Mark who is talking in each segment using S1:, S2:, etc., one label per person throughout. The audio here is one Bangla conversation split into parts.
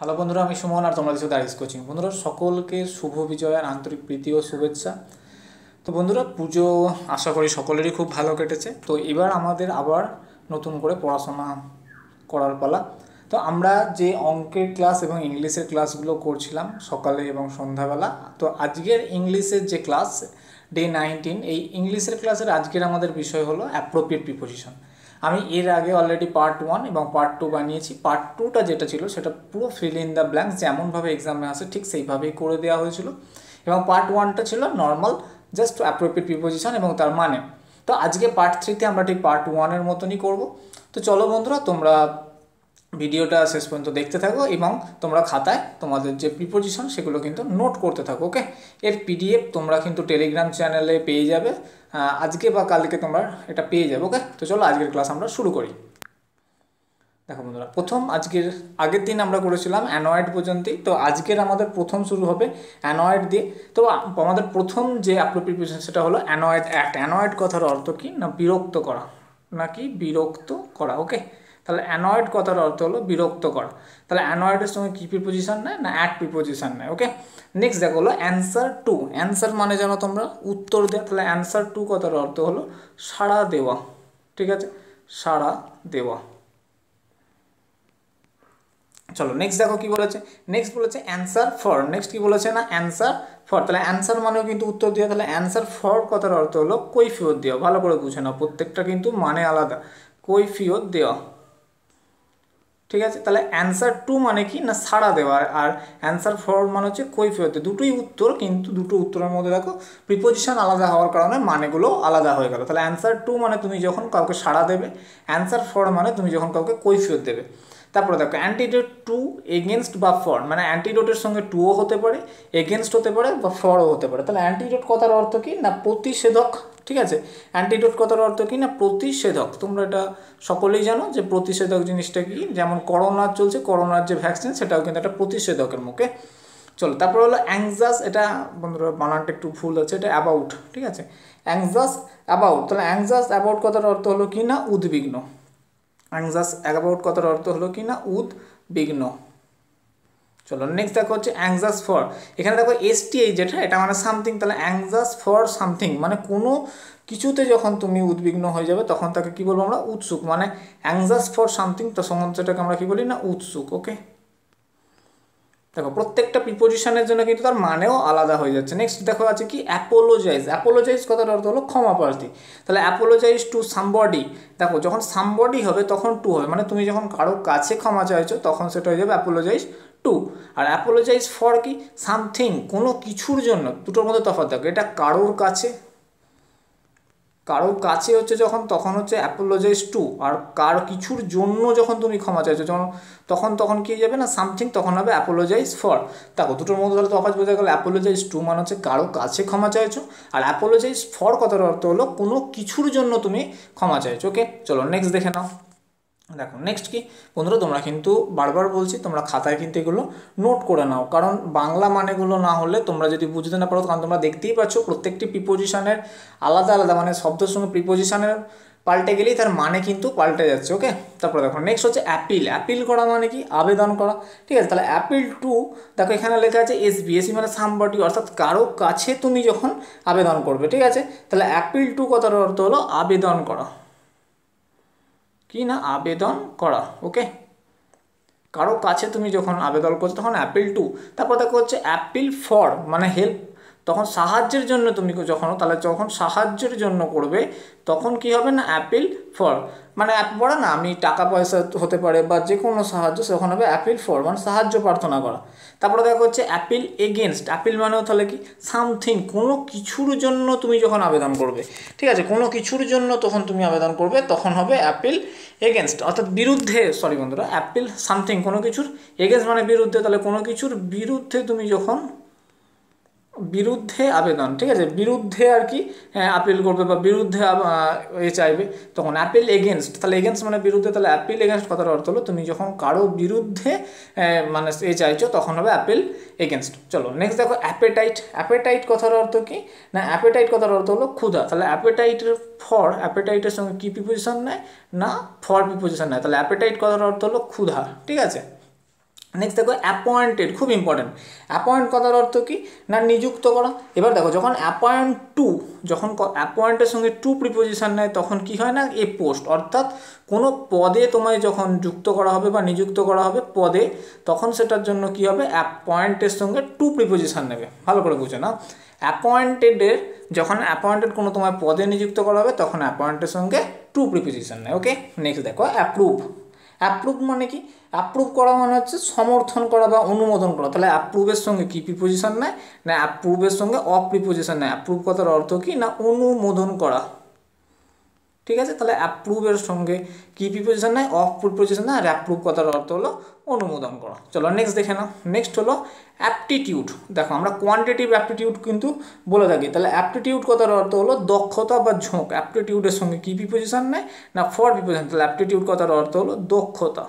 S1: হ্যালো বন্ধুরা, আমি সুমন আর তোমরা দেখছো দারিস কোচিং। বন্ধুরা, সকলকে শুভ বিজয়ের আন্তরিক প্রীতি ও শুভেচ্ছা। তো বন্ধুরা, পুজো আশা করি সকলেরই খুব ভালো কেটেছে। তো এবার আমাদের আবার নতুন করে পড়াশোনা করার পালা। তো আমরা যে অঙ্কের ক্লাস এবং ইংলিশের ক্লাসগুলো করছিলাম সকালে এবং সন্ধ্যাবেলা, তো আজকের ইংলিশের যে ক্লাস ডে 19, এই ইংলিশের ক্লাসের আজকের আমাদের বিষয় হলো অ্যাপ্রোপ্রিয়েট প্রিপোজিশন। আমি এর আগে অলরেডি পার্ট 1 এবং পার্ট 2 বানিয়েছি। পার্ট 2টা যেটা ছিল সেটা পুরো ফিল ইন দ্য ব্ল্যাঙ্কস, যেমনভাবে এক্সামে আসে ঠিক সেইভাবেই করে দেওয়া হয়েছিল। এবং পার্ট 1টা ছিল নর্মাল, জাস্ট অ্যাপ্রোপ্রিয়েট প্রিপোজিশন এবং তার মানে। তো আজকে পার্ট 3তে আমরা ঠিক পার্ট 1-এর মতনই করব। তো চলো বন্ধুরা, তোমরা ভিডিওটা শেষ পর্যন্ত দেখতে থাকো এবং তোমরা খাতায় তোমাদের যে প্রিপোজিশন সেগুলো কিন্তু নোট করতে থাকো। ওকে, এর পিডিএফ তোমরা কিন্তু টেলিগ্রাম চ্যানেলে পেয়ে যাবে। আজকে বা কালকে তোমরা এটা পেয়ে যাবে। ওকে, তো চলো আজকের ক্লাস আমরা শুরু করি। দেখো বন্ধুরা, আগের দিন আমরা করেছিলাম অ্যানয়েড পর্যন্তই। তো আজকের আমাদের প্রথম শুরু হবে অ্যানয়েড দিয়ে। তো আমাদের প্রথম যে অ্যাপ্রোপ্রিয়েট প্রিপোজিশন সেটা হলো অ্যানয়েড অ্যাট। অ্যানয়েড কথার অর্থ কি না বিরক্ত করা, নাকি বিরক্ত করা। ওকে, তাহলে অ্যানয়েড কথার অর্থ হলো বিরক্ত করা। তাহলে অ্যানয়েডের সঙ্গে কী প্রিপোজিশন নেয় না অ্যাট প্রিপোজিশন নেয়। ওকে, নেক্সট দেখো হলো অ্যান্সার টু। অ্যান্সার মানে জানো তোমরা উত্তর দেওয়া। তাহলে অ্যান্সার টু কথার অর্থ হলো সাড়া দেওয়া। ঠিক আছে, সাড়া দেওয়া। চলো নেক্সট দেখো কি বলেছে। নেক্সট বলেছে অ্যান্সার ফর। নেক্সট কি বলেছে না অ্যান্সার ফর। তাহলে অ্যান্সার মানেও কিন্তু উত্তর দেওয়া। তাহলে অ্যান্সার ফর কথার অর্থ হলো কৈফিয়ত দেওয়া। ভালো করে বুঝে নাও, প্রত্যেকটা কিন্তু মানে আলাদা। কৈফিয়ত দেওয়া। ঠিক আছে, তাহলে অ্যান্সার টু মানে কি না সাড়া দেওয়া, আর অ্যান্সার ফর মানে হচ্ছে কৈফিয়ত। দুটোই উত্তর, কিন্তু দুটো উত্তরের মধ্যে দেখো প্রিপোজিশন আলাদা হওয়ার কারণে মানেগুলো আলাদা হয়ে গেল। তাহলে অ্যান্সার টু মানে তুমি যখন কাউকে সাড়া দেবে, অ্যান্সার ফর মানে তুমি যখন কাউকে কৈফিয়ত দেবে। তারপরে দেখো অ্যান্টিডোট টু, এগেনস্ট বা ফর। মানে অ্যান্টিডোটের সঙ্গে টুও হতে পারে, এগেনস্ট হতে পারে বা ফরও হতে পারে। তাহলে অ্যান্টিডোট কথার অর্থ কি না প্রতিষেধক। ঠিক আছে, অ্যান্টিডোট কথার অর্থ কি না প্রতিষেধক। তোমরা এটা সকলেই জানো যে প্রতিষেধক জিনিসটা কি। যেমন করোনা চলছে, করোনার যে ভ্যাকসিন সেটাও কিন্তু একটা প্রতিষেধকের মুখে। চলো তারপর হলো অ্যাংজাস। এটা বন্ধুরা বানানটা একটু ভুল আছে, এটা অ্যাবাউট। ঠিক আছে, অ্যাংজাস অ্যাবাউট। তাহলে অ্যাংজাস অ্যাবাউট কথার অর্থ হলো কি না উদ্বিগ্ন। অ্যাংজাস অ্যাবাউট কথার অর্থ হলো কি না উদ্বিগ্ন। চলো নেক্সট দেখো হচ্ছে অ্যাংজাস ফর। এখানে দেখো এসটিআই যেটা, এটা মানে সামথিং। তাহলে অ্যাংজাস ফর সামথিং মানে কোনো কিছুতে যখন তুমি উদ্বিগ্ন হয়ে যাবে তখন তাকে কি বলবো আমরা উৎসুক। মানে অ্যাংজাস ফর সামথিং, তো সেটাকে আমরা কি বলি না উৎসুক। ওকে, দেখো প্রত্যেকটা প্রিপোজিশনের জন্য কিন্তু তার মানেও আলাদা হয়ে যাচ্ছে। নেক্সট দেখো আছে কি অ্যাপোলোজাইজ। অ্যাপোলোজাইজ কথার অর্থ হলো ক্ষমা প্রার্থী। তাহলে অ্যাপোলোজাইজ টু সামবডি। দেখো যখন সামবডি হবে তখন টু হবে, মানে তুমি যখন কারো কাছে ক্ষমা চাইছো তখন সেটা হয়ে যাবে অ্যাপোলোজাইজ টু। আর অ্যাপোলোজাইজ ফর কি সামথিং, কোনো কিছুর জন্য। দুটোর মধ্যে তফাৎ দেখো, এটা কারোর কাছে, কারোর কাছে হচ্ছে যখন তখন হচ্ছে অ্যাপোলোজাইজ টু, আর কারো কিছুর জন্য যখন তুমি ক্ষমা চাইছো যখন তখন কি যাবে না সামথিং, তখন হবে অ্যাপোলোজাইজ ফর। দেখো দুটোর মধ্যে তাহলে তফাৎ বোঝা গেল। অ্যাপোলোজাইজ টু মানে হচ্ছে কারো কাছে ক্ষমা চাইছো, আর অ্যাপোলোজাইজ ফর কথার অর্থ হলো কোনো কিছুর জন্য তুমি ক্ষমা চাইছো। ওকে, চলো নেক্সট দেখে নাও। দেখো নেক্সট কি বন্ধুরা, তোমরা কিন্তু বারবার বলছি তোমরা খাতায় কিন্তু এগুলো নোট করে নাও, কারণ বাংলা মানেগুলো না হলে তোমরা যদি বুঝতে না পারো, কারণ তোমরা দেখতেই পাচ্ছ প্রত্যেকটি প্রিপোজিশনের আলাদা আলাদা মানে শব্দের সঙ্গে প্রিপোজিশনের পাল্টে গেলেই তার মানে কিন্তু পাল্টে যাচ্ছে। ওকে, তারপরে দেখো নেক্সট হচ্ছে অ্যাপিল। অ্যাপিল করা মানে কি আবেদন করা। ঠিক আছে, তাহলে অ্যাপিল টু, দেখো এখানে লেখা আছে এসবি। এসবি মানে সামবডি, অর্থাৎ কারো কাছে তুমি যখন আবেদন করবে। ঠিক আছে, তাহলে অ্যাপিল টু কথার অর্থ হলো আবেদন করা। কি না আবেদন করা। ওকে, কারো কাছে তুমি যখন আবেদন করছো তখন অ্যাপিল টু। তারপর দেখো হচ্ছে অ্যাপিল ফর মানে হেল্প। তখন সাহায্যের জন্য তুমি যখন, তাহলে যখন সাহায্যের জন্য করবে তখন কি হবে না অ্যাপিল ফর। মানে বলে না আমি টাকা পয়সা হতে পারে বা যে কোনো সাহায্য, তখন হবে অ্যাপিল ফর মানে সাহায্য প্রার্থনা করা। তারপরে দেখো হচ্ছে অ্যাপিল এগেনস্ট। অ্যাপিল মানেও তাহলে কি সামথিং, কোনো কিছুর জন্য তুমি যখন আবেদন করবে। ঠিক আছে, কোনো কিছুর জন্য তখন তুমি আবেদন করবে তখন হবে অ্যাপিল এগেনস্ট, অর্থাৎ বিরুদ্ধে। সরি বন্ধুরা, অ্যাপিল সামথিং কোনো কিছুর, এগেনস্ট মানে বিরুদ্ধে। তাহলে কোনো কিছুর বিরুদ্ধে তুমি যখন বিরুদ্ধে আবেদন, ঠিক আছে, বিরুদ্ধে আর কি আপিল করবে বা বিরুদ্ধে চাইবে তখন অ্যাপিল এগেনস্ট। তাহলে এগেনস্ট মানে বিরুদ্ধে, তাহলে অ্যাপিল এগেনস্ট কথার অর্থ হলো তুমি যখন কারো বিরুদ্ধে মানে চাইছো তখন হবে অ্যাপিল এগেনস্ট। চলো নেক্সট দেখো অ্যাপেটাইট। অ্যাপেটাইট কথার অর্থ কি না অ্যাপেটাইট কথার অর্থ হলো ক্ষুধা। তাহলে অ্যাপেটাইটের ফর, অ্যাপেটাইটের সঙ্গে কী প্রিপোজিশন নেয় না ফর প্রিপোজিশন নেয়। তাহলে অ্যাপেটাইট কথার অর্থ হলো ক্ষুধা। ঠিক আছে, নেক্সট দেখো অ্যাপয়েন্টেড, খুব ইম্পর্টেন্ট। অ্যাপয়েন্ট কথার অর্থ কি না নিযুক্ত করা। এবার দেখো যখন অ্যাপয়েন্ট টু, যখন অ্যাপয়েন্টের সঙ্গে টু প্রিপোজিশন নেয় তখন কি হয় না এ পোস্ট, অর্থাৎ কোনো পদে তোমায় যখন যুক্ত করা হবে বা নিযুক্ত করা হবে পদে, তখন সেটার জন্য কি হবে অ্যাপয়েন্টের সঙ্গে টু প্রিপোজিশন নেবে। ভালো করে বুঝে না, অ্যাপয়েন্টেডের যখন অ্যাপয়েন্টেড কোনো তোমায় পদে নিযুক্ত করা হবে তখন অ্যাপয়েন্টের সঙ্গে টু প্রিপোজিশন নেয়। ওকে, নেক্সট দেখো অ্যাপ্রুভ। অ্যাপ্রুভ মানে কি, অ্যাপ্রুভ করা মানে হচ্ছে সমর্থন করা বা অনুমোদন করা। তাহলে অ্যাপ্রুভের সঙ্গে কি প্রিপোজিশন নেয় না অ্যাপ্রুভের সঙ্গে অফ প্রিপোজিশন নেয়। অ্যাপ্রুভ কথার অর্থ কি না অনুমোদন করা, ঠিক আছে। তাহলে অ্যাপ্রুভের সঙ্গে কি প্রিপোজিশন নেয় অফ প্রিপোজিশন নেয়, আর অ্যাপ্রুভ কথার অর্থ হলো অনুমোদন করা। চলো নেক্সট দেখে নাও। নেক্সট হলো অ্যাপটিটিউড। দেখো আমরা কোয়ান্টিটিভ অ্যাপটিটিউড কিন্তু বলে থাকি, তাহলে অ্যাপটিটিউড কথার অর্থ হলো দক্ষতা বা ঝোঁক। অ্যাপটিটিউডের সঙ্গে কি প্রিপোজিশন নেয় না ফর প্রিপোজিশন, তাহলে অ্যাপটিটিউড কথার অর্থ হলো দক্ষতা,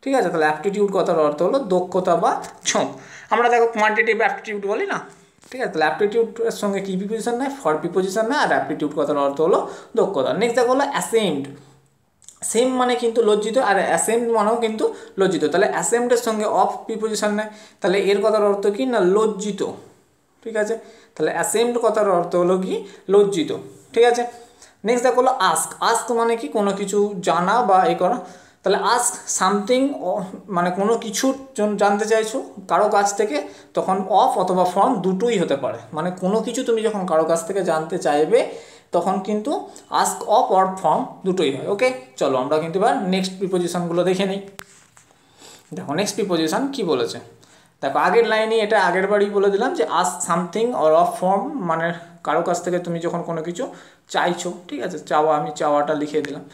S1: ঠিক আছে। তাহলে অ্যাপটিটিউড কথার অর্থ হলো দক্ষতা বা ঝোঁক। আমরা দেখো কোয়ান্টিটিভ অ্যাপটিটিউড বলি না, ঠিক আছে। তাহলে অ্যাপটিটিউডের সঙ্গে কি প্রিপোজিশন নেয় ফর প্রিপোজিশন নেয়, আর অ্যাপটিটিউড কথার অর্থ হলো দক্ষতা। নেক্সট দেখো হলো অ্যাসেমড। সেম মানে কিন্তু লজ্জিত, আর অ্যাসেমড মানেও কিন্তু লজ্জিত। তাহলে অ্যাসেমডের সঙ্গে অফ প্রিপোজিশন নেয়, তাহলে এর কথার অর্থ কি না লজ্জিত, ঠিক আছে। তাহলে অ্যাসেমড কথার অর্থ হলো কি লজ্জিত, ঠিক আছে। নেক্সট দেখো হলো আস্ক। আস্ক মানে কি কোনো কিছু জানা বা এ করা। তাহলে আস্ক সামথিং মানে কোনো কিছুর জন্য জানতে চাইছো কারো কাছ থেকে, তখন অফ অথবা ফ্রম দুটোই হতে পারে। মানে কোনো কিছু তুমি যখন কারো কাছ থেকে জানতে চাইবে তখন কিন্তু আস্ক অফ অর ফ্রম দুটোই হয়। ওকে, চলো আমরা কিন্তু এবার নেক্সট প্রিপোজিশনগুলো দেখে নিই। দেখো নেক্সট প্রিপোজিশন কি বলেছে, দেখো আগের লাইনে এটা আগের বারই বলে দিলাম যে ask something or of from মানে কারো কাছ থেকে তুমি যখন কোনো কিছু চাইছো, ঠিক আছে, চাওয়া, আমি চাওয়াটা লিখে দিলাম।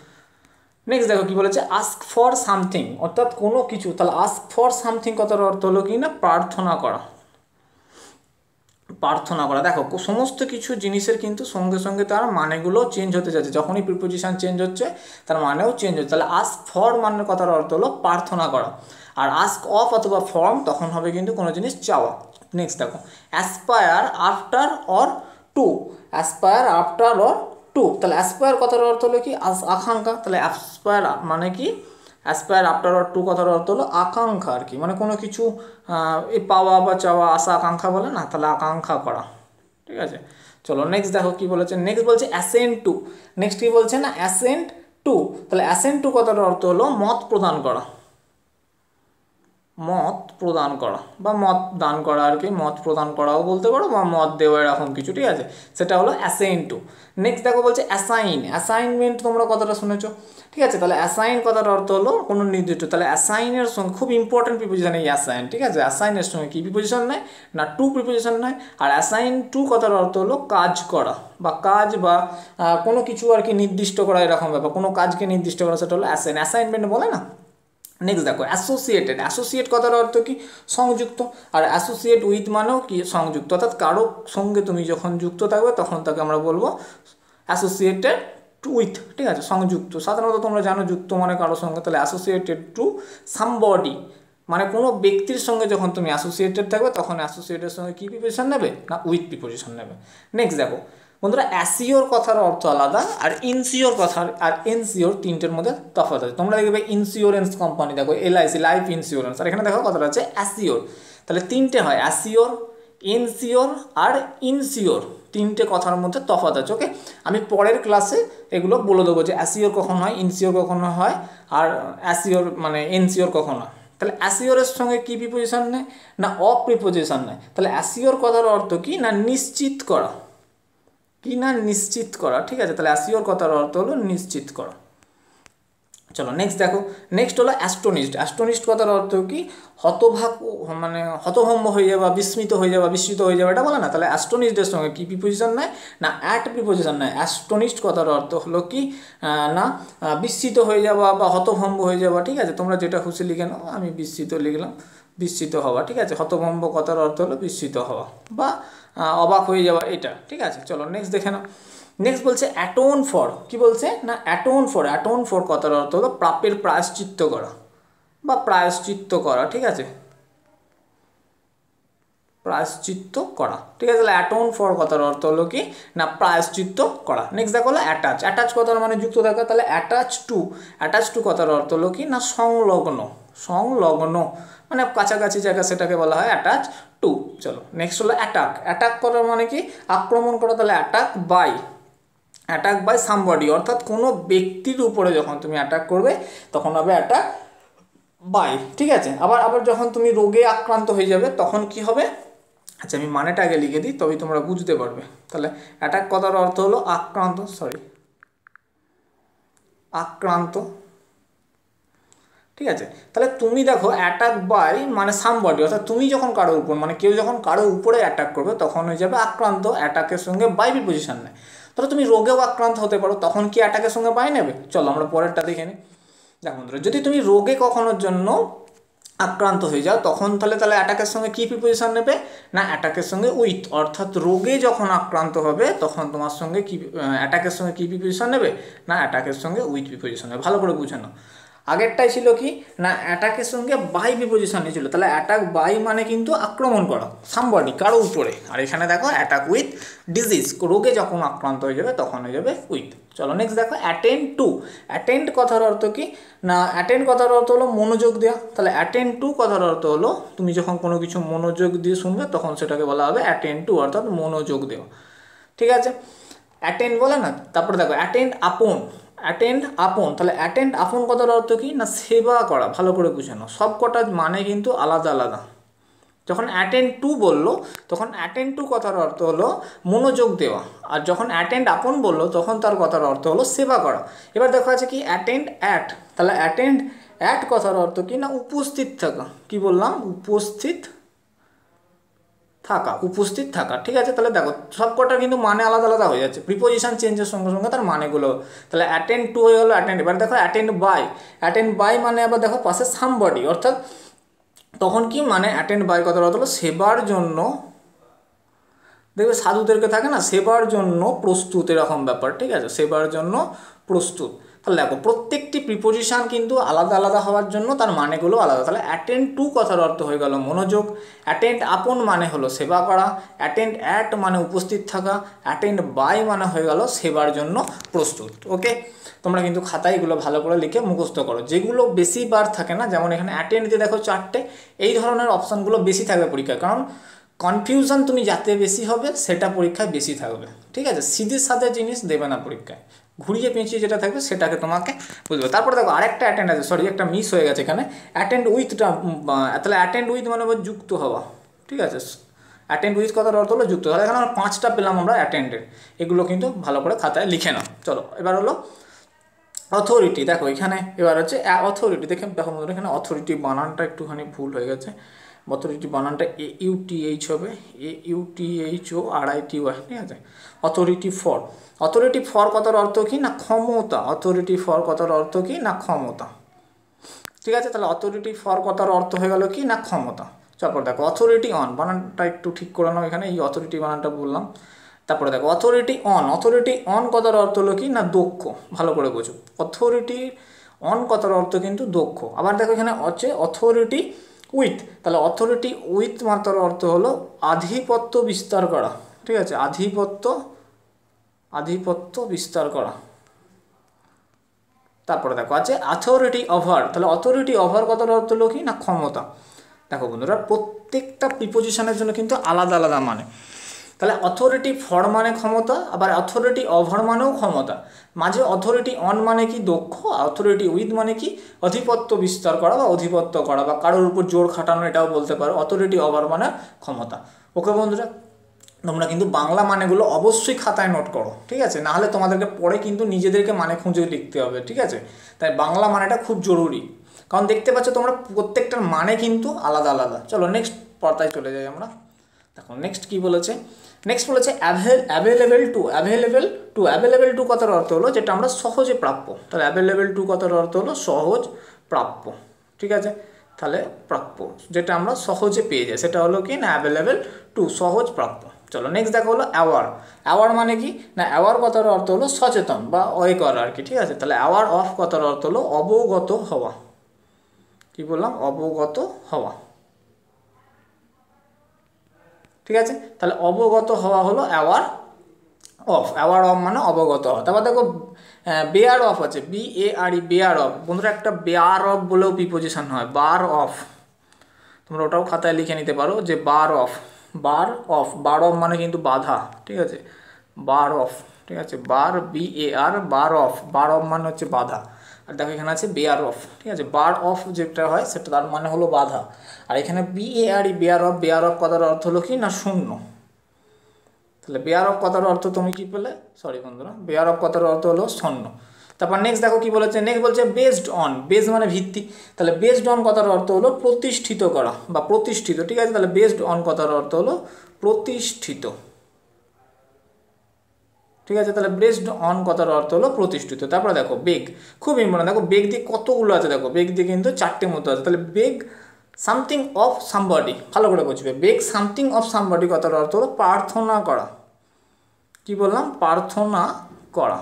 S1: নেক্সট দেখো কি বলেছে আস্ক ফর সামথিং, অর্থাৎ কোনো কিছু। তাহলে আস্ক ফর সামথিং কথার অর্থ হলো কি না প্রার্থনা করা, প্রার্থনা করা। দেখো সমস্ত কিছু জিনিসের কিন্তু সঙ্গে সঙ্গে তার মানেগুলো চেঞ্জ হতে যাচ্ছে, যখনই প্রিপোজিশন চেঞ্জ হচ্ছে তার মানেও চেঞ্জ হচ্ছে। তাহলে আস্ক ফর মানের কথার অর্থ হলো প্রার্থনা করা, আর আস্ক অফ অথবা ফর্ম তখন হবে কিন্তু কোনো জিনিস চাওয়া। নেক্সট দেখো aspire after or to. Aspire after or to, তাহলে অ্যাসপায়ার কথার অর্থ হলো কি আকাঙ্ক্ষা। তাহলে অ্যাসপায়ার মানে কি অ্যাসপায়ার আফটার অর টু কথার অর্থ হলো আকাঙ্ক্ষা আর কি, মানে কোনো কিছু এই পাওয়া বা চাওয়া, আশা আকাঙ্ক্ষা বলে না, তাহলে আকাঙ্ক্ষা করা, ঠিক আছে। চলো নেক্সট দেখো কি বলেছে। নেক্সট বলছে অ্যাসেন্ট টু। নেক্সট কি বলছে না অ্যাসেন্ট টু। তাহলে অ্যাসেন্ট টু কথার অর্থ হলো মত প্রদান করা, মত প্রদান করা বা মত দান করা আর কি, মত প্রদান করাও বলতে পারো বা মত দেওয়া এরকম কিছু, ঠিক আছে, সেটা হলো অ্যাসাইন টু। নেক্সট দেখো বলছে অ্যাসাইন। অ্যাসাইনমেন্ট তোমরা কথাটা শুনেছো, ঠিক আছে। তাহলে অ্যাসাইন কথার অর্থ হলো কোনো নির্দিষ্ট। তাহলে অ্যাসাইনের সঙ্গে খুব ইম্পর্টেন্ট প্রিপোজিশন এই অ্যাসাইন, ঠিক আছে। অ্যাসাইনের সঙ্গে কি প্রিপোজিশন নেয় না টু প্রিপোজিশন নেয়, আর অ্যাসাইন টু কথার অর্থ হলো কাজ করা বা কাজ বা কোনো কিছু আর কি নির্দিষ্ট করা এরকম ব্যাপার, কোনো কাজকে নির্দিষ্ট করা, সেটা হলো অ্যাসাইন, অ্যাসাইনমেন্ট বলে না। নেক্সট দেখো অ্যাসোসিয়েটেড। অ্যাসোসিয়েট কথার অর্থ কি সংযুক্ত, আর অ্যাসোসিয়েট উইথ মানেও কি সংযুক্ত, অর্থাৎ কারো সঙ্গে তুমি যখন যুক্ত থাকবে তখন তাকে আমরা বলবো অ্যাসোসিয়েটেড উইথ, ঠিক আছে, সংযুক্ত। সাধারণত তোমরা জানো যুক্ত মানে কারোর সঙ্গে, তাহলে অ্যাসোসিয়েটেড টু সামবডি মানে কোনো ব্যক্তির সঙ্গে যখন তুমি অ্যাসোসিয়েটেড থাকবে তখন অ্যাসোসিয়েটের সঙ্গে কী প্রিপোজিশন নেবে না উইথ প্রিপোজিশন নেবে। নেক্সট দেখো বন্ধুরা অ্যাসিওর কথার অর্থ আলাদা, আর ইনসিওর কথার আর এনসিওর তিনটের মধ্যে তফাৎ আছে। তোমরা দেখবে ইন্স্যুরেন্স কোম্পানি, দেখো এলআইসি লাইফ ইন্স্যুরেন্স, আর এখানে দেখো কথাটা আছে অ্যাসিওর। তাহলে তিনটে হয় অ্যাসিওর, এনসিওর আর ইনসিওর, তিনটে কথার মধ্যে তফাৎ আছে। ওকে, আমি পরের ক্লাসে এগুলো বলে দেবো যে অ্যাসিওর কখন হয়, ইনসিওর কখন হয়, আর অ্যাসিওর মানে এনসিওর কখন হয়। তাহলে অ্যাসিওরের সঙ্গে কী প্রিপোজিশন নেয় না অফ প্রিপোজিশন নেয়। তাহলে অ্যাসিওর কথার অর্থ কি না নিশ্চিত করা, কি না নিশ্চিত করা, ঠিক আছে। তাহলে অ্যাসিওর কথার অর্থ হলো নিশ্চিত করা। চলো নেক্সট দেখো। নেক্সট হলো অ্যাস্টোনিশড। অ্যাস্টোনিশড কথার অর্থ কি হতভাগ মানে হতভম্ব হয়ে যাওয়া, বিস্মিত হয়ে যাওয়া, বিস্মিত হয়ে যাওয়া, এটা বলে না। তাহলে অ্যাস্টোনিশডের সঙ্গে কী প্রিপোজিশন নেয় না অ্যাট প্রিপোজিশন নেয়। অ্যাস্টোনিশড কথার অর্থ হলো কি না বিস্মিত হয়ে যাওয়া বা হতভম্ব হয়ে যাওয়া, ঠিক আছে। তোমরা যেটা খুশি লিখে নাও, আমি বিস্মিত লিখলাম, বিস্মিত হওয়া, ঠিক আছে। হতভম্ব কথার অর্থ হলো বিস্মিত হওয়া বা অবাক হয়ে যাওয়া, এটা, ঠিক আছে। চলো নেক্সট দেখে নাও। নেক্সট বলছে অ্যাটোন ফর। কি বলছে না অ্যাটোন ফর। অ্যাটোন ফর কথার অর্থ হলো পাপের প্রায়শ্চিত্ত করা বা প্রায়শ্চিত্ত করা, ঠিক আছে, প্রায়শ্চিত্ত করা, ঠিক আছে। তাহলে অ্যাটোন ফর কথার অর্থ হলো কি না প্রায়শ্চিত্ত করা। নেক্সট দেখো হলো অ্যাটাচ। অ্যাটাচ কথার মানে যুক্ত থাকা, তাহলে অ্যাটাচ টু। অ্যাটাচ টু কথার অর্থ হলো কি না সংলগ্ন, সংলগ্ন মানে কাছাকাছি জায়গা, সেটাকে বলা হয় অ্যাটাচ টু। চলো নেক্সট হলো অ্যাটাক। অ্যাটাক করা মানে কি? আক্রমণ করা। তাহলে অ্যাটাক বাই সামবডি, অর্থাৎ কোনো ব্যক্তির উপরে যখন তুমি অ্যাটাক করবে তখন হবে অ্যাটাক বাই। ঠিক আছে, আবার আবার যখন তুমি রোগে আক্রান্ত হয়ে যাবে তখন কি হবে? আচ্ছা আমি মানেটা আগে লিখে দিই, তবেই তোমরা বুঝতে পারবে। তাহলে অ্যাটাক কথার অর্থ হলো আক্রান্ত। ঠিক আছে, তাহলে তুমি দেখো অ্যাটাক বাই মানে সামবডি, অর্থাৎ তুমি যখন কারোর উপর মানে কেউ যখন কারোর উপরে অ্যাটাক করবে তখন হয়ে যাবে আক্রান্ত, অ্যাটাকের সঙ্গে বাই প্রিপোজিশন নেয়। তাহলে তুমি রোগেও আক্রান্ত হতে পারো, তখন কি অ্যাটাকের সঙ্গে বাই নেবে? চলো আমরা পরেরটা দেখে নিই। দেখো বন্ধুরা, যদি তুমি রোগে কখনোর জন্য আক্রান্ত হয়ে যাও তখন তাহলে অ্যাটাকের সঙ্গে কি প্রিপোজিশন নেবে? না অ্যাটাকের সঙ্গে উইথ, অর্থাৎ রোগে যখন আক্রান্ত হবে তখন তোমার সঙ্গে কি অ্যাটাকের সঙ্গে কি প্রিপোজিশন নেবে? না অ্যাটাকের সঙ্গে উইথ প্রিপোজিশন নেবে। ভালো করে বুঝে নাও। আগেরটাই ছিল কি না অ্যাটাকের সঙ্গে বাই প্রিপোজিশন নিয়েছিল, তাহলে অ্যাটাক বাই মানে কিন্তু আক্রমণ করা সামবডি কারো উপরে, আর এখানে দেখো অ্যাটাক উইথ ডিজিজ, রোগে যখন আক্রান্ত হয়ে যাবে তখন হয়ে যাবে উইথ। চলো নেক্সট দেখো অ্যাটেন্ড টু। অ্যাটেন্ড কথার অর্থ কি? না অ্যাটেন্ড কথার অর্থ হলো মনোযোগ দেওয়া। তাহলে অ্যাটেন্ড টু কথার অর্থ হলো তুমি যখন কোনো কিছু মনোযোগ দিয়ে শুনবে তখন সেটাকে বলা হবে অ্যাটেন্ড টু, অর্থাৎ মনোযোগ দেওয়া। ঠিক আছে, অ্যাটেন্ড বলে না। তারপরে দেখো অ্যাটেন্ড আপন। অ্যাটেন্ড আপন, তাহলে অ্যাটেন্ড আপন কথার অর্থ কি? না সেবা করা। ভালো করে বুঝে নাও, সব কটা মানে কিন্তু আলাদা আলাদা। যখন অ্যাটেন্ড টু বললো তখন অ্যাটেন্ড টু কথার অর্থ হলো মনোযোগ দেওয়া, আর যখন অ্যাটেন্ড আপন বললো তখন তার কথার অর্থ হলো সেবা করা। এবার দেখো আছে কি অ্যাটেন্ড অ্যাট। তাহলে অ্যাটেন্ড অ্যাট কথার অর্থ কি? না উপস্থিত থাকা। কি বললাম? উপস্থিত থাকা। ঠিক আছে, তাহলে দেখো সব কটা কিন্তু মানে আলাদা আলাদা হয়ে যাচ্ছে, প্রিপোজিশন চেঞ্জের সঙ্গে সঙ্গে তার মানেগুলো। তাহলে অ্যাটেন্ড টু হয়ে গেলো অ্যাটেন্ড। এবার দেখো অ্যাটেন্ড বাই মানে আবার দেখো পাশে সামবডি, অর্থাৎ তখন কি মানে অ্যাটেন্ড বাই কথার অর্থ হলো সেবার জন্য। দেখবে সাধুদেরকে থাকে না সেবার জন্য প্রস্তুত, এরকম ব্যাপার। ঠিক আছে, সেবার জন্য প্রস্তুত। তাহলে দেখো প্রত্যেকটি প্রিপোজিশন কিন্তু আলাদা আলাদা হওয়ার জন্য তার মানেগুলো আলাদা। তাহলে অ্যাটেন্ড টু কথার অর্থ হয়ে গেল মনোযোগ, অ্যাটেন্ড আপন মানে হলো সেবা করা, অ্যাটেন্ড অ্যাট মানে উপস্থিত থাকা, অ্যাটেন্ড বাই মানে হয়ে গেল সেবার জন্য প্রস্তুত। ওকে, তোমরা কিন্তু খাতায় এগুলো ভালো করে লিখে মুখস্থ করো। যেগুলো বেশি বার থাকে না, যেমন এখানে অ্যাটেন্ড দিয়ে দেখো 4টে, এই ধরনের অপশানগুলো বেশি থাকবে পরীক্ষায়, কারণ কনফিউশন তুমি যাতে বেশি হবে সেটা পরীক্ষায় বেশি থাকবে। ঠিক আছে, সিধে সাধে জিনিস দেবে না পরীক্ষায়, ঘুরিয়ে পেঁচিয়ে যেটা থাকবে সেটাকে তোমাকে বুঝবে। তারপরে দেখো আরেকটা অ্যাটেন্ড আছে, সরি একটা মিস হয়ে গেছে এখানে, অ্যাটেন্ড উইথটা। তাহলে অ্যাটেন্ড উইথ মানে যুক্ত হওয়া। ঠিক আছে, অ্যাটেন্ড উইথ কথার অর্থ হলো যুক্ত। তাহলে এখানে আমরা 5টা পেলাম আমরা অ্যাটেন্ডের, এগুলো কিন্তু ভালো করে খাতায় লিখে নাও। চলো এবার হলো অথরিটি। দেখো এখানে এবার হচ্ছে অথরিটি। দেখো বন্ধুরা, এখানে অথরিটি বানানটা একটুখানি ভুল হয়ে গেছে। অথরিটি বানানটা AUTH হবে, AUTHORITY। ঠিক আছে, অথরিটি ফর কথার অর্থ কি? না ক্ষমতা। অথরিটি ফর কথার অর্থ কি? না ক্ষমতা। ঠিক আছে, তাহলে অথরিটি ফর কথার অর্থ হয়ে গেল কি? না ক্ষমতা। তারপর দেখো অথরিটি অন, বানানটা একটু ঠিক করে নাও, এখানে এই অথরিটি বানানটা বললাম। তারপরে দেখো অথরিটি অন কথার অর্থ হলো কি? না দক্ষ। ভালো করে বোঝো, অথরিটি অন কথার অর্থ কিন্তু দক্ষ। আবার দেখো এখানে হচ্ছে অথরিটি উইথ, তাহলে অথরিটি উইথ মাত্রার অর্থ হলো আধিপত্য বিস্তার করা। ঠিক আছে, আধিপত্য বিস্তার করা। তারপরে দেখো আছে অথরিটি ওভার, তাহলে অথরিটি ওভার কথার অর্থ হলো কি? না ক্ষমতা। দেখো বন্ধুরা, প্রত্যেকটা প্রিপোজিশনের জন্য কিন্তু আলাদা আলাদা মানে। তাহলে অথরিটি ফর মানে ক্ষমতা, আবার অথরিটি ওভার মানেও ক্ষমতা, মাঝে অথরিটি অন মানে কি? দক্ষ, অথরিটি উইথ মানে কি? আধিপত্য বিস্তার করা বা আধিপত্য করা বা কারোর উপর জোর খাটানো, এটাও বলতে পারো। অথরিটি ওভার মানে ক্ষমতা। ওকে বন্ধুরা, তোমরা কিন্তু বাংলা মানেগুলো অবশ্যই খাতায় নোট করো। ঠিক আছে, নাহলে তোমাদেরকে পরে কিন্তু নিজেদেরকে মানে খুঁজে লিখতে হবে। ঠিক আছে, তাই বাংলা মানেটা খুব জরুরি, কারণ দেখতে পাচ্ছ তোমরা প্রত্যেকটার মানে কিন্তু আলাদা আলাদা। চলো নেক্সট পর্দায় চলে যাই আমরা। দেখো নেক্সট কি বলেছে? নেক্সট বলেছে অ্যাভেলেবেল টু কথার অর্থ হলো যেটা আমরা সহজে প্রাপ্য। তাহলে অ্যাভেলেবেল টু কথার অর্থ হলো সহজ প্রাপ্য। ঠিক আছে, তাহলে প্রাপ্য যেটা আমরা সহজে পেয়ে যাই সেটা হলো কি? না অ্যাভেলেবেল টু, সহজ প্রাপ্য। চলো নেক্সট দেখো হলো অ্যাওয়ার মানে কি? না অ্যাওয়ার কথার অর্থ হলো সচেতন বা করা আর কি। ঠিক আছে, তাহলে অ্যাওয়ার অফ কথার অর্থ হলো অবগত হওয়া। কি বললাম? অবগত হওয়া। ঠিক আছে, তাহলে অবগত হওয়া হলো অ্যাওয়ার অফ, অ্যাওয়ার অফ মানে অবগত হওয়া। তারপর দেখো বেয়ার অফ আছে, BARE, বেয়ার অফ। বন্ধুরা একটা বেয়ার অফ বলেও প্রিপোজিশন হয়, বার অফ, তোমরা ওটাও খাতায় লিখে নিতে পারো যে bar of, bar of, bar of মানে কিন্তু বাধা, ঠিক আছে, বার অফ, ঠিক আছে, bar BAR, bar of, bar of মানে হচ্ছে বাধা। আর দেখো এখানে আছে বেয়ার অফ, ঠিক আছে, বার অফ যেটা হয় সেটা তার মানে হলো বাধা। আর এখানে BARE, bare of, bare of কথার অর্থ হলো কি না শূন্য। তাহলে বেয়ার অফ কথার অর্থ তুমি কি পেলে, সরি বন্ধুরা, বেয়ার অফ কথার অর্থ হলো শূন্য। তারপর নেক্সট দেখো কি বলেছে, নেক্সট বলছে বেসড অন, বেস মানে ভিত্তি, তাহলে বেসড অন কথার অর্থ হলো প্রতিষ্ঠিত করা বা প্রতিষ্ঠিত, ঠিক আছে, তাহলে বেসড অন কথার অর্থ হলো প্রতিষ্ঠিত, ঠিক আছে, তাহলে বেসড অন কথার অর্থ হলো প্রতিষ্ঠিত। তারপরে দেখো বেগ, খুব ইম্পর্টেন্ট, দেখো বেগ দিয়ে কতগুলো আছে, দেখো বেগ দিয়ে কিন্তু 4টে মতো আছে। তাহলে বেগ সামথিং অফ সামবডি, ভালো করে বুঝবে, বেগ সামথিং অফ সামবডি কথার অর্থ হলো প্রার্থনা করা। কি বললাম, প্রার্থনা করা।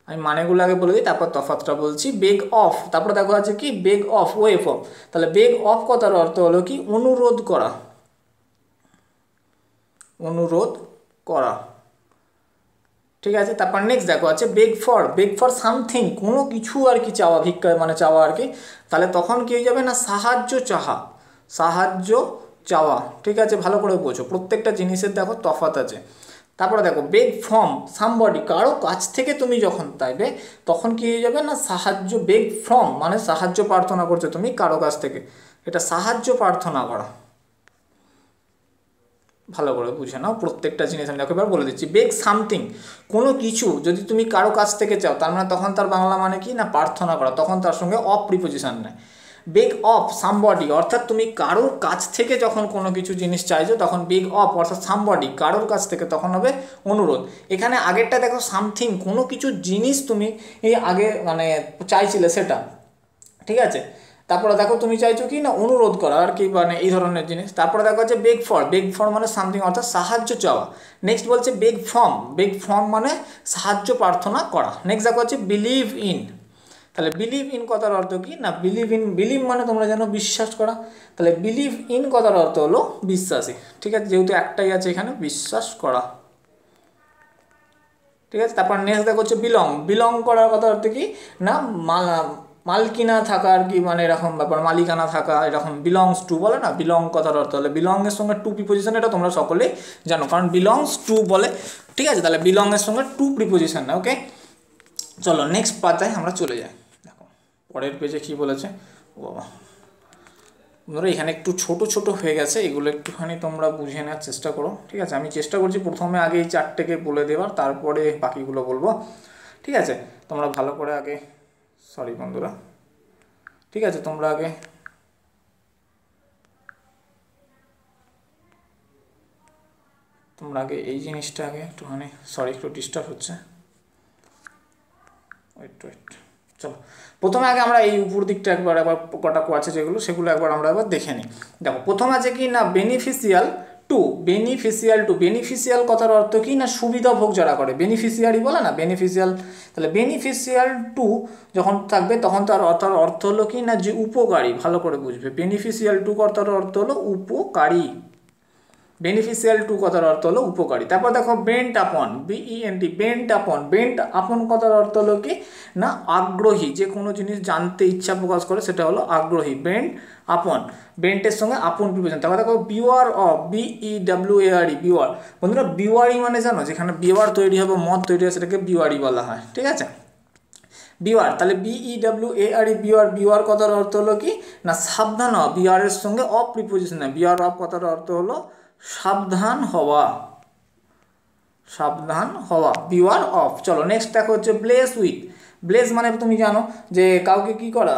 S1: আমি মানেগুলো আগে বলে দিই, তারপর তফাৎটা বলছি। বেগ অফ, তারপরে দেখো আছে কি বেগ অফ, ওয়েভ অফ, তাহলে বেগ অফ কথার অর্থ হলো কি অনুরোধ করা, অনুরোধ করা, ঠিক আছে। তারপর নেক্সট দেখো আছে বেগ ফর, বেগ ফর সামথিং, কোনো কিছু আর কি চাওয়া, ভিক্ষা মানে চাওয়া আর কি, তাহলে তখন কি হয়ে যাবে না সাহায্য চাহা, সাহায্য চাওয়া, ঠিক আছে, ভালো করে বোঝো, প্রত্যেকটা জিনিসের দেখো তফাৎ আছে। তারপরে দেখো বেগ ফ্রম সামবডি, কারো কাছ থেকে তুমি যখন চাইবে তখন কি হয়ে যাবে না সাহায্য, বেগ ফ্রম মানে সাহায্য প্রার্থনা করছো তুমি কারো কাছ থেকে, এটা সাহায্য প্রার্থনা করা, ভালো করে বুঝে নাও প্রত্যেকটা জিনিস। আমি দেখো এবার বলে দিচ্ছি, বেগ সামথিং, কোনো কিছু যদি তুমি কারো কাছ থেকে চাও তার মানে তখন তার বাংলা মানে কি না প্রার্থনা করা, তখন তার সঙ্গে অফ প্রিপোজিশন নেয়। বেগ অফ সামবডি অর্থাৎ তুমি কারোর কাছ থেকে যখন কোনো কিছু জিনিস চাইছো তখন বেগ অফ অর্থাৎ সামবডি কারোর কাছ থেকে, তখন হবে অনুরোধ। এখানে আগেরটা দেখো সামথিং, কোনো কিছু জিনিস তুমি এই আগে মানে চাইছিলে সেটা, ঠিক আছে, তারপরে দেখো তুমি চাইছো কি না অনুরোধ করা আর কি মানে এই ধরনের জিনিস। তারপরে দেখো হচ্ছে বেগ ফর, বেগ ফর মানে সামথিং অর্থাৎ সাহায্য চাওয়া। নেক্সট বলছে বেগ ফ্রম, বেগ ফ্রম মানে সাহায্য প্রার্থনা করা। নেক্সট দেখো হচ্ছে বিলিভ ইন, তাহলে বিলিভ ইন কথার অর্থ কি না বিলিভ ইন, বিলিভ মানে তোমরা জানো বিশ্বাস করা, তাহলে বিলিভ ইন কথার অর্থ হলো বিশ্বাসী, ঠিক আছে, যেহেতু একটাই আছে এখানে বিশ্বাস করা, ঠিক আছে। তারপর নেক্সট দেখো হচ্ছে বিলং, বিলং করার কথা অর্থ কি না মালকিনা থাকা আর কি, মানে এরকম ব্যাপার, মালিকানা থাকা এরকম, বিলংস টু বলে না, বিলং কথার অর্থ হলে বিলং এর সঙ্গে টু প্রিপোজিশন, এটা তোমরা সকলেই জানো কারণ বিলংস টু বলে, ঠিক আছে, তাহলে বিলং এর সঙ্গে টু প্রিপোজিশন না, ওকে। চলো নেক্সট পাতায় আমরা চলে যাই, দেখো পরের পেজে কি বলেছে। ও বাবা, ধরো এখানে একটু ছোট ছোট হয়ে গেছে, এগুলো একটুখানি তোমরা বুঝে নেওয়ার চেষ্টা করো, ঠিক আছে, আমি চেষ্টা করছি প্রথমে আগে এই 4টেকে বলে দেওয়ার, তারপরে বাকিগুলো বলবো, ঠিক আছে, তোমরা ভালো করে আগে, সরি বন্ধুরা, ঠিক আছে, তোমরা আগে এই জিনিসটা আগে একটুখানি, সরি একটু ডিস্টার্ব হচ্ছে, ওয়েট ওয়েট, চলো প্রথমে আগে আমরা এই উপর দিকটা একবার কটা আছে যেগুলো সেগুলো একবার আমরা দেখে নিই। দেখো প্রথম আছে কি না beneficial to, beneficial to, beneficial কথার অর্থ কি না সুবিধা ভোগ যারা করে, বেনিফিশিয়ারি বলে না বেনিফিশিয়াল, তাহলে বেনিফিশিয়াল টু যখন থাকবে তখন তার অর্থ হলো কি না যে উপকারী, ভালো করে বুঝবে, বেনিফিশিয়াল টু কথার অর্থ হলো উপকারী, বেনিফিশিয়াল টু কথার অর্থ হলো উপকারী। তারপর দেখো বেন্ট আপন, BENT, বেন্ট আপন, বেন্ট আপন কথার অর্থ হলো কি না আগ্রহী, যে কোনো জিনিস জানতে ইচ্ছা প্রকাশ করে সেটা হলো আগ্রহী, বেন্ট আপন, বেন্টের সঙ্গে আপন প্রিপোজিশন। তারপর দেখো বিওয়ার অফ, BEWARE, বিওয়ার, বন্ধুরা বিওয়ারি মানে জানো যেখানে বিওয়ার তৈরি হবে, মদ তৈরি হয় সেটাকে বিওয়ারি বলা হয়, ঠিক আছে, বিওয়ার, তাহলে BEWARE, বিওয়ার, বিওয়ার কথার অর্থ হলো কি না সাবধান হওয়া, বিওয়ারের সঙ্গে অফ প্রিপোজিশন, বিওয়ার অফ কথার অর্থ হলো সাবধান হওয়া, সাবধান হওয়া, বিওয়ার অফ। চলো নেক্সট দেখো হচ্ছে ব্লেস উইথ, ব্লেস মানে তুমি জানো যে কাউকে কি করা,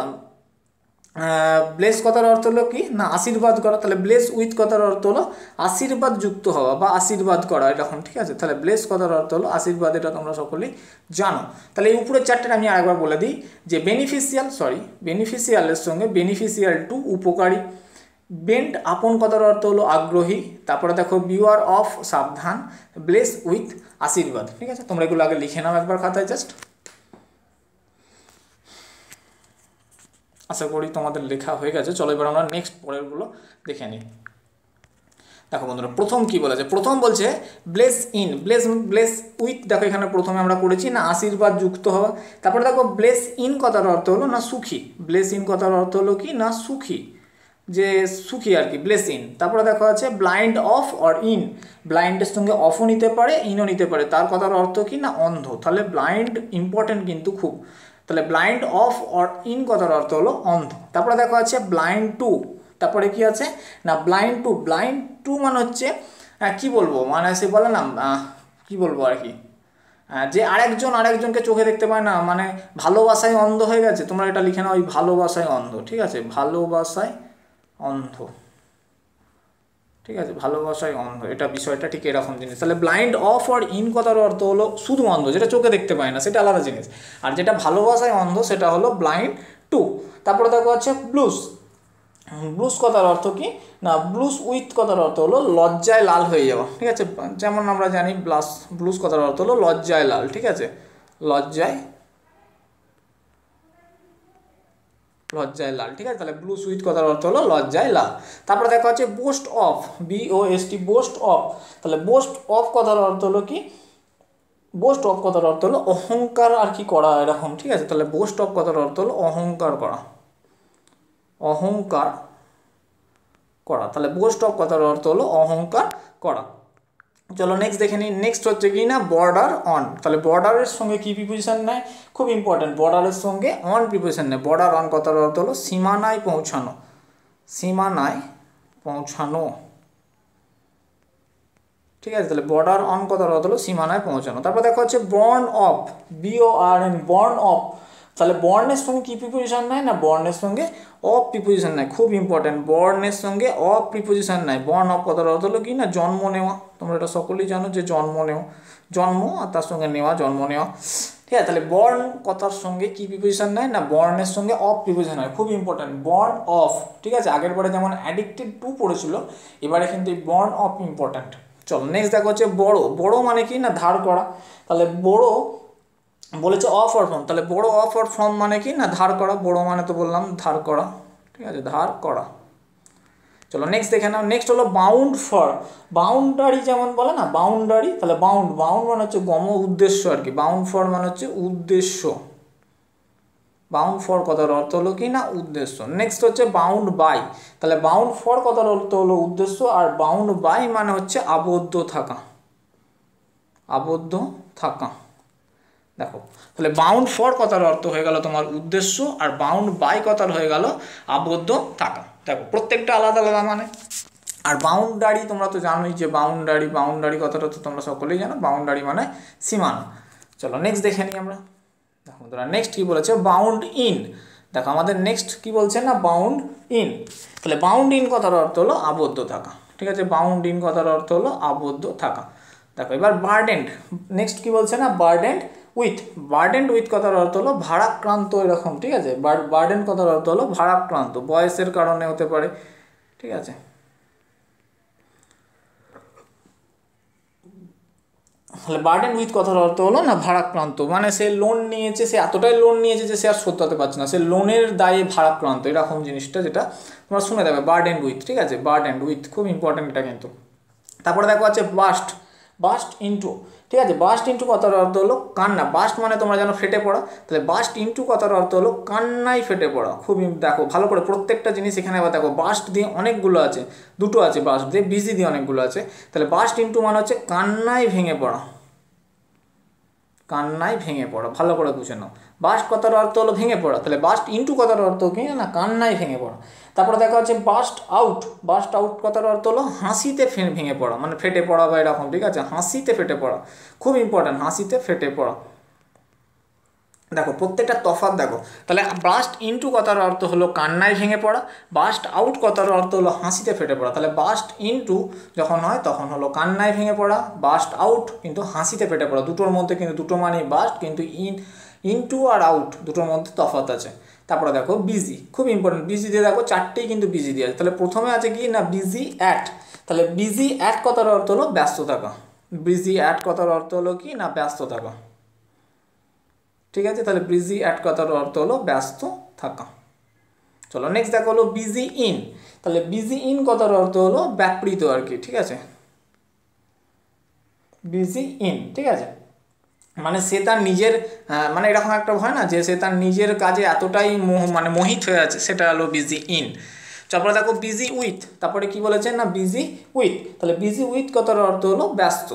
S1: ব্লেস কথার অর্থ হলো কি না আশীর্বাদ করা, তাহলে ব্লেস উইথ কথার অর্থ হলো আশীর্বাদ যুক্ত হওয়া বা আশীর্বাদ করা এরকম, ঠিক আছে, তাহলে ব্লেস কথার অর্থ হলো আশীর্বাদ, এটা তোমরা সকলেই জানো। তাহলে এই উপরের 4টা আমি আরেকবার বলে দিই যে বেনিফিশিয়ালের সঙ্গে বেনিফিশিয়াল টু উপকারী, বেন্ট আপন কথার অর্থ হলো আগ্রহী, তারপরে দেখো বিওয়ার অফ সাবধান, ব্লেস উইথ আশীর্বাদ, ঠিক আছে, তোমরা এগুলো আগে লিখে নাও একবার খাতায় জাস্ট, আশা করি তোমাদের লেখা হয়ে গেছে। চলো এবার আমরা নেক্সট পরেরগুলো দেখে নিই। দেখো বন্ধুরা প্রথম কি বলেছে, প্রথম বলছে bless in, bless bless with, দেখো এখানে প্রথমে আমরা করেছি না আশীর্বাদ যুক্ত হওয়া। তারপরে দেখো ব্লেস ইন কথার অর্থ হলো না সুখী, ব্লেস ইন কথার অর্থ হলো কি না সুখী, যে সুখী আর কি, ব্লেস ইন। তারপরে দেখো আছে ব্লাইন্ড অফ অর ইন, ব্লাইন্ডের সঙ্গে অফও নিতে পারে ইনও নিতে পারে, তার কথার অর্থ কি না অন্ধ, তাহলে ব্লাইন্ড ইম্পর্টেন্ট কিন্তু খুব, তাহলে ব্লাইন্ড অফ অর ইন কথার অর্থ হলো অন্ধ। তারপরে দেখো আছে ব্লাইন্ড টু, তারপরে কি আছে না ব্লাইন্ড টু, ব্লাইন্ড টু মানে হচ্ছে কি বলবো, মানে সে বলে না কি বলবো আর কি, যে আরেকজনকে চোখে দেখতে পায় না, মানে ভালোবাসায় অন্ধ হয়ে গেছে, তোমরা এটা লিখে নাও ওই ভালোবাসায় অন্ধ, ঠিক আছে, ভালোবাসায় অন্ধ, ঠিক আছে, ভালোবাসায় অন্ধ, এটা বিষয়টা ঠিক এরকম জিনিস। তাহলে ব্লাইন্ড অফ আর ইন কথার অর্থ হলো শুধু অন্ধ, যেটা চোখে দেখতে পায় না সেটা আলাদা জিনিস, আর যেটা ভালোবাসায় অন্ধ সেটা হলো ব্লাইন্ড টু। তারপরে দেখো হচ্ছে ব্লুস, ব্লুস কথার অর্থ কি না ব্লুস উইথ কথার অর্থ হলো লজ্জায় লাল হয়ে যাওয়া, ঠিক আছে, যেমন আমরা জানি ব্লুস কথার অর্থ হলো লজ্জায় লাল, ঠিক আছে, লজ্জায় লাল, ঠিক আছে, তাহলে ব্লু সুইট কথার অর্থ হলো লজ্জায় লাল। তারপরে দেখা হচ্ছে boost of, BOST, boost of, তাহলে বোস্ট অফ কথার অর্থ হলো কি, বোস্ট অফ কথার অর্থ হলো অহংকার আর কি করা এরকম, ঠিক আছে, তাহলে বোস্ট অফ কথার অর্থ হলো অহংকার করা, অহংকার করা, তাহলে বোস্ট অফ কথার অর্থ হলো অহংকার করা। চলো নেক্সট দেখে নিই, নেক্সট হচ্ছে কি না বর্ডার অন, তাহলে বর্ডারের সঙ্গে কি প্রিপোজিশন নেয়, খুব ইম্পর্টেন্ট, বর্ডারের সঙ্গে অন প্রিপোজিশন নেয়। বর্ডার অন কথার অর্থ হলো সীমানায় পৌঁছানো, সীমানায় পৌঁছানো, ঠিক আছে, তাহলে বর্ডার অন কথার অর্থ হলো সীমানায় পৌঁছানো। তারপর দেখা হচ্ছে born of, BORN, born of, তাহলে বর্ণের সঙ্গে কি প্রিপোজিশন নেয় না বর্ণের সঙ্গে অফ প্রিপোজিশন নেয়, খুব ইম্পর্টেন্ট, বর্ণের সঙ্গে অফ প্রিপোজিশন নেয়। বর্ন অফ কথার অর্থ হলো কি না জন্ম নেওয়া, তোমরা এটা সকলেই জানো যে জন্ম নেওয়া, জন্ম আর তার সঙ্গে নেওয়া, জন্ম নেওয়া, ঠিক আছে, তাহলে বর্ন কথার সঙ্গে কি প্রিপোজিশন নেয় না বর্ণের সঙ্গে অফ প্রিপোজিশন হয়, খুব ইম্পর্টেন্ট, বর্ন অফ, ঠিক আছে, আগের বারে যেমন অ্যাডিক্টেড টু পড়েছিল, এবারে কিন্তু এই বর্ন অফ ইম্পর্টেন্ট। চলো নেক্সট দেখো হচ্ছে বড়, বড় মানে কি না ধার করা, তাহলে বড় বলেছে অফ অর ফ্রম, তাহলে বড় অফ অর ফ্রম মানে কি না ধার করা, বড় মানে তো বললাম ধার করা, ঠিক আছে, ধার করা। চলো নেক্সট দেখে নাও, নেক্সট হলো বাউন্ড ফর, বাউন্ডারি যেমন বলে না বাউন্ডারি, তাহলে বাউন্ড, বাউন্ড মানে হচ্ছে উদ্দেশ্য আর কি, বাউন্ড ফর মানে হচ্ছে উদ্দেশ্য, বাউন্ড ফর কথার অর্থ হলো কি না উদ্দেশ্য। নেক্সট হচ্ছে বাউন্ড বাই, তাহলে বাউন্ড ফর কথার অর্থ হলো উদ্দেশ্য, আর বাউন্ড বাই মানে হচ্ছে আবদ্ধ থাকা, আবদ্ধ থাকা। দেখো তাহলে বাউন্ড ফর কথার অর্থ হয়ে গেল তোমার উদ্দেশ্য, আর বাউন্ড বাই কথার হয়ে গেল আবদ্ধ থাকা। দেখো প্রত্যেকটা আলাদা আলাদা মানে। আর বাউন্ডারি তোমরা তো জানোই যে বাউন্ডারি, বাউন্ডারি কথাটা তো তোমরা সকলেই জানো, বাউন্ডারি মানে সীমানা। চলো নেক্সট দেখে নিই আমরা। দেখো বন্ধুরা নেক্সট কি বলেছে বাউন্ড ইন, দেখো আমাদের নেক্সট কি বলছে না বাউন্ড ইন, তাহলে বাউন্ড ইন কথার অর্থ হলো আবদ্ধ থাকা, ঠিক আছে, বাউন্ড ইন কথার অর্থ হলো আবদ্ধ থাকা। দেখো এবার বার্ডেন্ড, নেক্সট কি বলছে না বার্ডেন্ড উইথ, বার্ডেন্ড উইথ কথার অর্থ হলো ভারাক্রান্ত এরকম, ঠিক আছে, বার্ডেন কথার অর্থ হলো ভারাক্রান্ত, বয়সের কারণে হতে পারে, ঠিক আছে, তাহলে বার্ডেন উইথ কথার অর্থ হলো না ভারাক্রান্ত, মানে সে লোন নিয়েছে, সে এতটাই লোন নিয়েছে যে সে আর শোধরাতে পারছে না, সে লোনের দায়ে ভারাক্রান্ত, এরকম জিনিসটা যেটা তোমরা শুনে দেবে বার্ডেন উইথ, ঠিক আছে, বার্ডেন উইথ খুব ইম্পর্টেন্ট এটা কিন্তু। তারপরে দেখো আছে বাস্ট, বাস্ট ইন্টু, ঠিক আছে, বাস্ট ইন্টু কথার অর্থ হলো কান্না, বাস্ট মানে তোমরা জানো ফেটে পড়া, তাহলে বাস্ট ইন্টু কথার অর্থ হলো কান্নায় ফেটে পড়া। খুব দেখো ভালো করে প্রত্যেকটা জিনিস এখানে আবার দেখো বাস্ট দিয়ে অনেকগুলো আছে, দুটো আছে বাস্ট দিয়ে, বিজি দিয়ে অনেকগুলো আছে, তাহলে বাস্ট ইন্টু মানে হচ্ছে কান্নায় ভেঙে পড়া, কান্নায় ভেঙে পড়া, ভালো করে বুঝে নাও, বাস্ট কথার অর্থ হলো ভেঙে পড়া, তাহলে বাস্ট ইন্টু কথার অর্থ কি না কান্নায় ভেঙে পড়া। তারপরে দেখা হচ্ছে বাস্ট আউট, বাস্ট আউট কথার অর্থ হলো হাসিতে ভেঙে পড়া, মানে ফেটে পড়া বা এরকম, ঠিক আছে, হাসিতে ফেটে পড়া, খুব ইম্পর্ট্যান্ট, হাসিতে ফেটে পড়া। দেখো প্রত্যেকটা তফাৎ দেখো, তাহলে বাস্ট ইন্টু কথার অর্থ হলো কান্নায় ভেঙে পড়া, বাস্ট আউট কথার অর্থ হলো হাসিতে ফেটে পড়া, তাহলে বাস্ট ইন্টু যখন হয় তখন হলো কান্নায় ভেঙে পড়া, বাস্ট আউট কিন্তু হাসিতে ফেটে পড়া, দুটোর মধ্যে কিন্তু দুটো মানেই বাস্ট, কিন্তু ইনটু আর আউট দুটোর মধ্যে তফাৎ আছে। তারপরে দেখো বিজি, খুব ইম্পর্টেন্ট, বিজি দিয়ে দেখো চারটেই কিন্তু বিজি দিয়ে আছে, তাহলে প্রথমে আছে কি না বিজি অ্যাট, তাহলে বিজি অ্যাট কথার অর্থ হলো ব্যস্ত থাকা, বিজি অ্যাট কথার অর্থ হলো কি না ব্যস্ত থাকা, ঠিক আছে, তাহলে বিজি অ্যাট কথার অর্থ হলো ব্যস্ত থাকা। চলো নেক্সট দেখো হলো বিজি ইন। তাহলে বিজি ইন কথার অর্থ হলো ব্যাপৃত আর কি, ঠিক আছে, বিজি ইন, ঠিক আছে, মানে সে তার নিজের মানে এরকম একটা হয় না যে সে তার নিজের কাজে এতটাই মানে মোহিত হয়ে আছে, সেটা হলো বিজি ইন। তারপরে দেখো বিজি উইথ, তারপরে কি বলেছেন না বিজি উইথ, তাহলে বিজি উইথ কথার অর্থ হলো ব্যস্ত।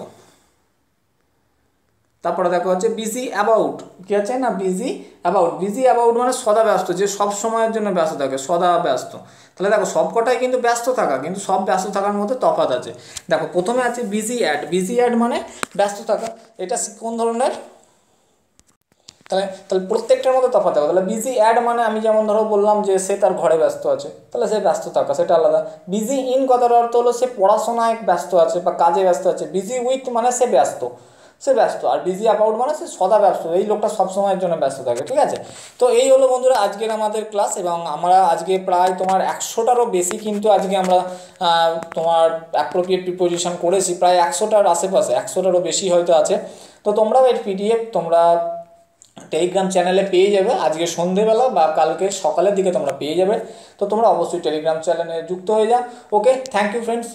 S1: তারপরে দেখো হচ্ছে বিজি অ্যাবাউট, কি আছে না বিজি অ্যাবাউট, বিজি অ্যাবাউট মানে সদা ব্যস্ত, যে সব সময়ের জন্য ব্যস্ত থাকে, সদা ব্যস্ত। তাহলে দেখো সব কটাই কিন্তু ব্যস্ত থাকা, কিন্তু সব ব্যস্ত থাকার মধ্যে তফাৎ আছে। দেখো প্রথমে আছে বিজি অ্যাড, বিজি অ্যাড মানে ব্যস্ত থাকা, এটা কোন ধরনের, তাহলে তাহলে প্রত্যেকটার মধ্যে তফাৎ থাকা। তাহলে বিজি অ্যাড মানে আমি যেমন ধরো বললাম যে সে তার ঘরে ব্যস্ত আছে, তাহলে সে ব্যস্ত থাকা, সেটা আলাদা। বিজি ইন কথার অর্থ হলো সে পড়াশোনায় ব্যস্ত আছে বা কাজে ব্যস্ত আছে। বিজি উইথ মানে সে ব্যস্ত, সে ব্যস্ত। আর বিজি অ্যাবাউট মানে সে সদা ব্যস্ত, এই লোকটা সবসময়ের জন্য ব্যস্ত থাকে, ঠিক আছে। তো এই হলো বন্ধুরা আজকের আমাদের ক্লাস, এবং আমরা আজকে প্রায় তোমার 100টারও বেশি কিন্তু আজকে আমরা তোমার অ্যাপ্রোপ্রিয়েট প্রিপোজিশন করেছি, প্রায় 100টার আশেপাশে, 100টারও বেশি হয়তো আছে। তো তোমরাও এর পিডিএফ তোমরা টেলিগ্রাম চ্যানেলে পেয়ে যাবে, আজকে সন্ধেবেলা বা কালকে সকালের দিকে তোমরা পেয়ে যাবে। তো তোমরা অবশ্যই টেলিগ্রাম চ্যানেলে যুক্ত হয়ে যাও। ওকে, থ্যাংক ইউ ফ্রেন্ডস।